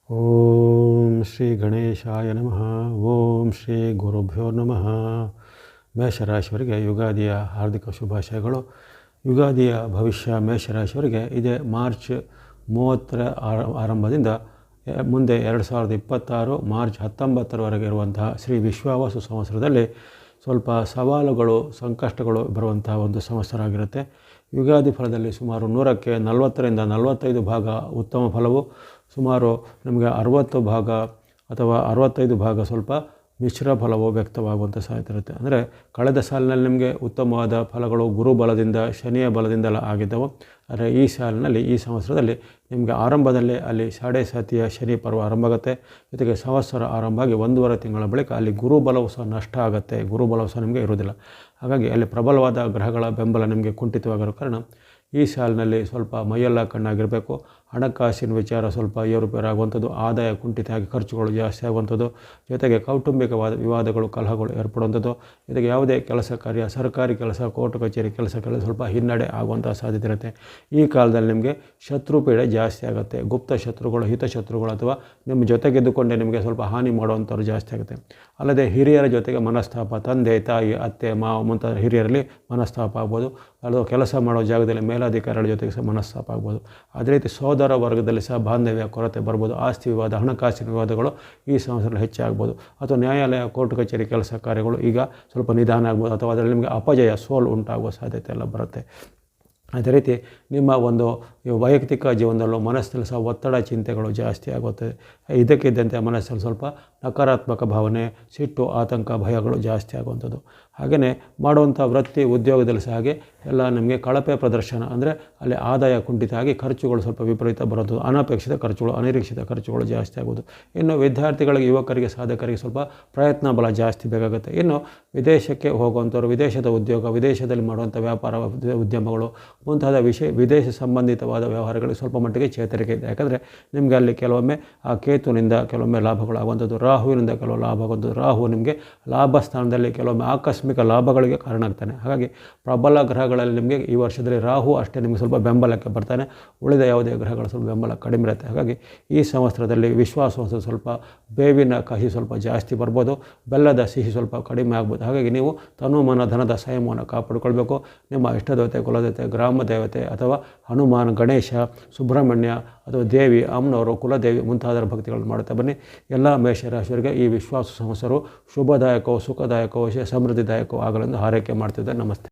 ಓಂ ಶ್ರೀ ಗಣೇಶಾಯ ನಮಃ. ಓಂ ಶ್ರೀ ಗುರುಭ್ಯೋ ನಮಃ. ಮೇಷರಾಶಿಯವರಿಗೆ ಯುಗಾದಿಯ ಹಾರ್ದಿಕ ಶುಭಾಶಯಗಳು. ಯುಗಾದಿಯ ಭವಿಷ್ಯ ಮೇಷರಾಶಿಯವರಿಗೆ ಇದೇ ಮಾರ್ಚ್ 30ರ ಆರಂಭದಿಂದ ಮುಂದೆ 2026 ಮಾರ್ಚ್ 19ರವರೆಗೆ ಇರುವಂತಹ ಶ್ರೀ ವಿಶ್ವಾವಸು ಸಂವತ್ಸರದಲ್ಲಿ ಸ್ವಲ್ಪ ಸವಾಲುಗಳು ಸಂಕಷ್ಟಗಳು ಬರುವಂತಹ ಒಂದು ಸಂವತ್ಸರ ಆಗಿರುತ್ತೆ. ಯುಗಾದಿ ಫಲದಲ್ಲಿ ಸುಮಾರು 100ಕ್ಕೆ 40ರಿಂದ 45 ಭಾಗ ಉತ್ತಮ ಫಲವು, ಸುಮಾರು ನಿಮಗೆ 60 ಭಾಗ ಅಥವಾ 65 ಭಾಗ ಸ್ವಲ್ಪ ಮಿಶ್ರ ಫಲವು ವ್ಯಕ್ತವಾಗುವಂಥ ಸಾಧ್ಯತೆ ಇರುತ್ತೆ. ಅಂದರೆ ಕಳೆದ ಸಾಲಿನಲ್ಲಿ ನಿಮಗೆ ಉತ್ತಮವಾದ ಫಲಗಳು ಗುರು ಬಲದಿಂದ ಶನಿಯ ಬಲದಿಂದೆಲ್ಲ ಆಗಿದ್ದವು. ಆದರೆ ಈ ಸಾಲಿನಲ್ಲಿ ಈ ಸಂವತ್ಸರದಲ್ಲಿ ನಿಮಗೆ ಆರಂಭದಲ್ಲೇ ಅಲ್ಲಿ ಸಾಡೆ ಸಾತಿಯ ಶನಿ ಪರ್ವ ಆರಂಭ ಆಗುತ್ತೆ. ಜೊತೆಗೆ ಸಂವತ್ಸರ ಆರಂಭ ಆಗಿ 1.5 ತಿಂಗಳ ಬಳಿಕ ಅಲ್ಲಿ ಗುರು ಬಲವು ಸಹ ನಷ್ಟ ಆಗುತ್ತೆ. ಗುರು ಬಲವು ಸಹ ನಿಮಗೆ ಇರುವುದಿಲ್ಲ. ಹಾಗಾಗಿ ಅಲ್ಲಿ ಪ್ರಬಲವಾದ ಗ್ರಹಗಳ ಬೆಂಬಲ ನಿಮಗೆ ಕುಂಠಿತವಾಗಿರೋ ಕಾರಣ ಈ ಸಾಲಿನಲ್ಲಿ ಸ್ವಲ್ಪ ಮೈಯೆಲ್ಲ ಕಣ್ಣಾಗಿರಬೇಕು. ಹಣಕಾಸಿನ ವಿಚಾರ ಸ್ವಲ್ಪ ಏರುಪೇರಾಗುವಂಥದ್ದು, ಆದಾಯ ಕುಂಠಿತ ಆಗಿ ಖರ್ಚುಗಳು ಜಾಸ್ತಿ ಆಗುವಂಥದ್ದು, ಜೊತೆಗೆ ಕೌಟುಂಬಿಕವಾದ ವಿವಾದಗಳು ಕಲಹಗಳು ಏರ್ಪಡುವಂಥದ್ದು, ಜೊತೆಗೆ ಯಾವುದೇ ಕೆಲಸ ಕಾರ್ಯ ಸರ್ಕಾರಿ ಕೆಲಸ ಕೋರ್ಟ್ ಕಚೇರಿ ಕೆಲಸಗಳಲ್ಲಿ ಸ್ವಲ್ಪ ಹಿನ್ನಡೆ ಆಗುವಂಥ ಸಾಧ್ಯತೆ ಇರುತ್ತೆ. ಈ ಕಾಲದಲ್ಲಿ ನಿಮಗೆ ಶತ್ರುಪೀಡೆ ಜಾಸ್ತಿ ಆಗುತ್ತೆ. ಗುಪ್ತ ಶತ್ರುಗಳು, ಹಿತಶತ್ರುಗಳು ಅಥವಾ ನಿಮ್ಮ ಜೊತೆಗೆದ್ದುಕೊಂಡೇ ನಿಮಗೆ ಸ್ವಲ್ಪ ಹಾನಿ ಮಾಡುವಂಥವ್ರು ಜಾಸ್ತಿ ಆಗುತ್ತೆ. ಅಲ್ಲದೆ ಹಿರಿಯರ ಜೊತೆಗೆ ಮನಸ್ತಾಪ, ತಂದೆ ತಾಯಿ ಅತ್ತೆ ಮಾವ ಮುಂತಾದ ಹಿರಿಯರಲ್ಲಿ ಮನಸ್ತಾಪ ಆಗ್ಬೋದು. ಅಲ್ಲದೆ ಕೆಲಸ ಮಾಡೋ ಜಾಗದಲ್ಲಿ ಮೇಲಾಧಿಕಾರಿಗಳ ಜೊತೆಗೆ ಸಹ ಮನಸ್ತಾಪ ಆಗ್ಬೋದು. ಅದೇ ರೀತಿ ಸೋದರ ವರ್ಗದಲ್ಲಿ ಸಹ ಬಾಂಧವ್ಯ ಕೊರತೆ ಬರ್ಬೋದು. ಆಸ್ತಿ ವಿವಾದ, ಹಣಕಾಸಿನ ವಿವಾದಗಳು ಈ ಸಂವತ್ಸರದಲ್ಲಿ ಹೆಚ್ಚಾಗ್ಬೋದು. ಅಥವಾ ನ್ಯಾಯಾಲಯ ಕೋರ್ಟ್ ಕಚೇರಿ ಕೆಲಸ ಕಾರ್ಯಗಳು ಈಗ ಸ್ವಲ್ಪ ನಿಧಾನ ಆಗ್ಬೋದು, ಅಥವಾ ಅದರಲ್ಲಿ ನಿಮಗೆ ಅಪಜಯ ಸೋಲು ಉಂಟಾಗುವ ಸಾಧ್ಯತೆ ಎಲ್ಲ ಬರುತ್ತೆ. ಅದೇ ರೀತಿ ನಿಮ್ಮ ಒಂದು ವೈಯಕ್ತಿಕ ಜೀವನದಲ್ಲೂ ಮನಸ್ಸಿನಲ್ಲಿ ಸಹ ಒತ್ತಡ ಚಿಂತೆಗಳು ಜಾಸ್ತಿ ಆಗುತ್ತೆ. ಇದಕ್ಕಿದ್ದಂತೆ ಮನಸ್ಸಲ್ಲಿ ಸ್ವಲ್ಪ ನಕಾರಾತ್ಮಕ ಭಾವನೆ, ಸಿಟ್ಟು, ಆತಂಕ, ಭಯಗಳು ಜಾಸ್ತಿ ಆಗುವಂಥದ್ದು. ಹಾಗೆಯೇ ಮಾಡುವಂಥ ವೃತ್ತಿ ಉದ್ಯೋಗದಲ್ಲಿ ಸಹ ಹಾಗೆ ಎಲ್ಲ ನಿಮಗೆ ಕಳಪೆ ಪ್ರದರ್ಶನ, ಅಂದರೆ ಅಲ್ಲಿ ಆದಾಯ ಕುಂಠಿತ ಆಗಿ ಖರ್ಚುಗಳು ಸ್ವಲ್ಪ ವಿಪರೀತ ಬರೋದು, ಅನಪೇಕ್ಷಿತ ಖರ್ಚುಗಳು, ಅನಿರೀಕ್ಷಿತ ಖರ್ಚುಗಳು ಜಾಸ್ತಿ ಆಗೋದು. ಇನ್ನು ವಿದ್ಯಾರ್ಥಿಗಳಿಗೆ, ಯುವಕರಿಗೆ, ಸಾಧಕರಿಗೆ ಸ್ವಲ್ಪ ಪ್ರಯತ್ನ ಬಲ ಜಾಸ್ತಿ ಬೇಕಾಗುತ್ತೆ. ಇನ್ನು ವಿದೇಶಕ್ಕೆ ಹೋಗುವಂಥವ್ರು, ವಿದೇಶದ ಉದ್ಯೋಗ, ವಿದೇಶದಲ್ಲಿ ಮಾಡುವಂಥ ವ್ಯಾಪಾರ ಉದ್ಯಮಗಳು ಮುಂತಾದ ವಿದೇಶ ಸಂಬಂಧಿತವಾದ ವ್ಯವಹಾರಗಳಿಗೆ ಸ್ವಲ್ಪ ಮಟ್ಟಿಗೆ ಚೇತರಿಕೆ ಇದೆ. ಯಾಕಂದರೆ ನಿಮಗೆ ಅಲ್ಲಿ ಕೆಲವೊಮ್ಮೆ ಆ ಕೇತುವಿನಿಂದ ಕೆಲವೊಮ್ಮೆ ಲಾಭಗಳು ಆಗುವಂಥದ್ದು, ರಾಹುವಿನಿಂದ ಕೆಲವು ಲಾಭ ಆಗುವಂಥದ್ದು. ರಾಹು ನಿಮಗೆ ಲಾಭ ಸ್ಥಾನದಲ್ಲಿ ಕೆಲವೊಮ್ಮೆ ಆಕಸ್ಮಿಕ ಲಾಭಗಳಿಗೆ ಕಾರಣ ಆಗ್ತಾನೆ. ಹಾಗಾಗಿ ಪ್ರಬಲ ಗ್ರಹಗಳಲ್ಲಿ ನಿಮಗೆ ಈ ವರ್ಷದಲ್ಲಿ ರಾಹು ಅಷ್ಟೇ ನಿಮಗೆ ಸ್ವಲ್ಪ ಬೆಂಬಲಕ್ಕೆ ಬರ್ತಾನೆ. ಉಳಿದ ಯಾವುದೇ ಗ್ರಹಗಳ ಸ್ವಲ್ಪ ಬೆಂಬಲ ಕಡಿಮೆ ಇರುತ್ತೆ. ಹಾಗಾಗಿ ಈ ಸಂವತ್ಸರದಲ್ಲಿ ವಿಶ್ವಾಸ ಸ್ವಲ್ಪ ಬೇವಿನ ಕಹಿ ಸ್ವಲ್ಪ ಜಾಸ್ತಿ ಬರ್ಬೋದು, ಬೆಲ್ಲದ ಸಿಹಿ ಸ್ವಲ್ಪ ಕಡಿಮೆ ಆಗ್ಬೋದು. ಹಾಗಾಗಿ ನೀವು ತನು ಮನ ಧನದ ಸಂಯಮವನ್ನು ಕಾಪಾಡಿಕೊಳ್ಬೇಕು. ನಿಮ್ಮ ಇಷ್ಟದೇವತೆ, ಕುಲದೇವತೆ, ಗ್ರಾಮ ದೇವತೆ ಅಥವಾ ಹನುಮಾನ್, ಗಣೇಶ, ಸುಬ್ರಹ್ಮಣ್ಯ ಅಥವಾ ದೇವಿ, ಅಮ್ಮನವರು, ಕುಲದೇವಿ ಮುಂತಾದರ ಭಕ್ತಿಗಳನ್ನು ಮಾಡುತ್ತಾ ಬನ್ನಿ. ಎಲ್ಲ ಮೇಷರಾಶಿಯವರಿಗೆ ಈ ವಿಶ್ವಾಸ ಸಂವತ್ಸರವು ಶುಭದಾಯಕವೂ ಸುಖದಾಯಕವೂ ಸಮೃದ್ಧಿದಾಯಕವೂ ಆಗಲೆಂದು ಹಾರೈಕೆ ಮಾಡ್ತಿದ್ದೆ. ನಮಸ್ತೆ.